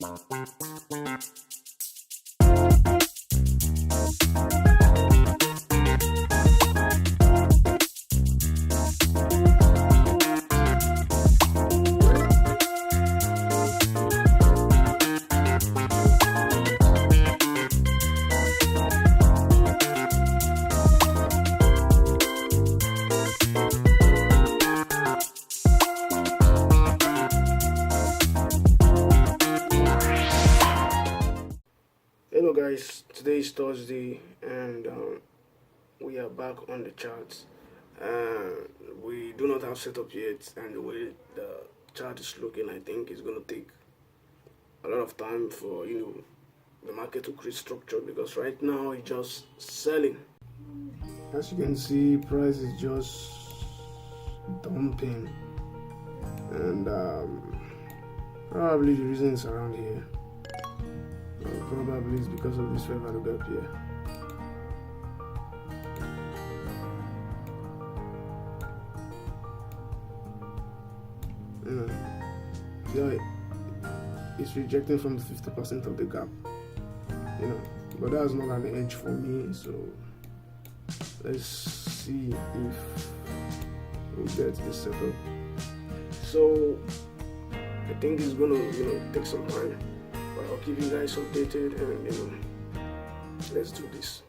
Hello guys, today is Thursday and we are back on the charts. We do not have setup yet, and the way the chart is looking, I think it's going to take a lot of time for the market to create structure, because right now it's just selling. As you can see, price is just dumping, and probably the reason is around here. Probably it's because of this fair value gap here. Yeah, it's rejecting from the 50% of the gap, but that's not an edge for me. So let's see if we get this set up. So I think it's gonna take some time, but I'll keep you guys updated, and let's do this.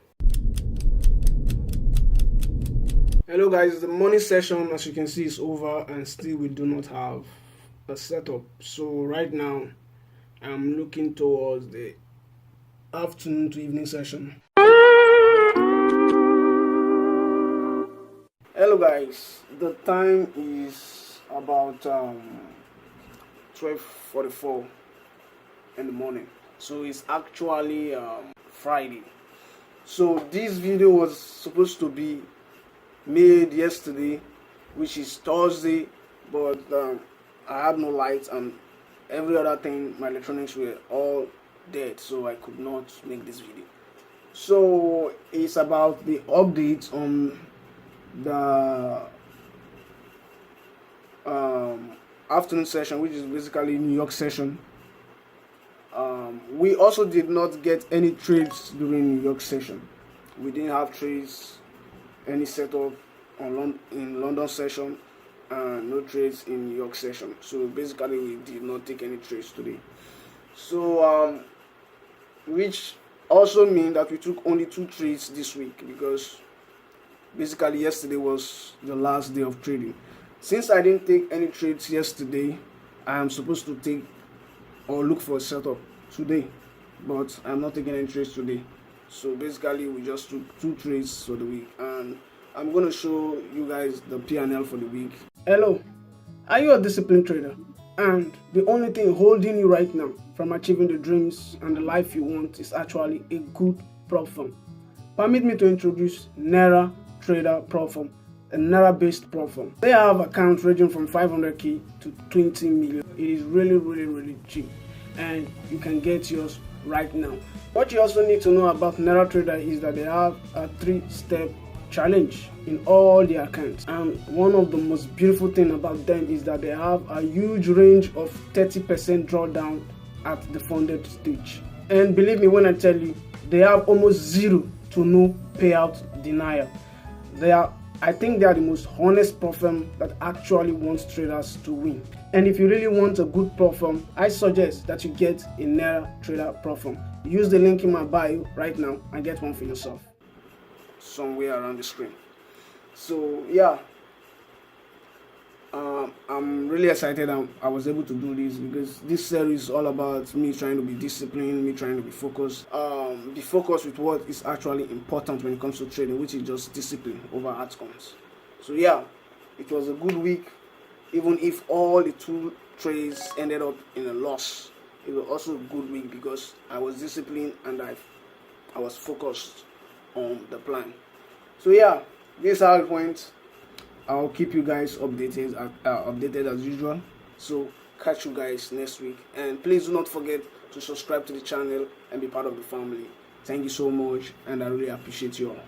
Hello guys, the morning session, as you can see, is over, and still we do not have a setup. So right now I'm looking towards the afternoon to evening session. Hello guys, the time is about 12:44 in the morning, so it's actually Friday. So this video was supposed to be made yesterday, which is Thursday, but I had no lights and every other thing, my electronics were all dead, so I could not make this video. So it's about the updates on the afternoon session, which is basically New York session. We also did not get any trades during New York session. We didn't have trades, any setup in London session, and no trades in New York session. So basically we did not take any trades today. So which also means that we took only 2 trades this week, because basically yesterday was the last day of trading. Since I didn't take any trades yesterday, I am supposed to take or look for a setup today, but I'm not taking any trades today. So basically we just took 2 trades for the week, and I'm going to show you guys the P&L for the week. Hello, are you a disciplined trader, and the only thing holding you right now from achieving the dreams and the life you want is actually a good prop firm? Permit me to introduce Naira Trader Prop Firm, a Naira based prop firm. They have accounts ranging from 500k to 20 million. It is really cheap, and you can get yours right now. What you also need to know about Naira Trader is that they have a 3-step challenge in all their accounts, and one of the most beautiful thing about them is that they have a huge range of 30% drawdown at the funded stage. And believe me when I tell you, they have almost zero to no payout denial. I think they are the most honest prop firm that actually wants traders to win. And if you really want a good prop firm, I suggest that you get a Naira Trader prop firm. Use the link in my bio right now and get one for yourself somewhere around the screen. So yeah, I'm really excited I was able to do this, because this series is all about me trying to be disciplined, me trying to be focused. Be focused with what is actually important when it comes to trading, which is just discipline over outcomes. So yeah, it was a good week, even if all the 2 trades ended up in a loss. It was also a good week because I was disciplined and I was focused on the plan. So yeah, this is how it went. I'll keep you guys updated as usual. So catch you guys next week, and please do not forget to subscribe to the channel and be part of the family. Thank you so much, and I really appreciate you all.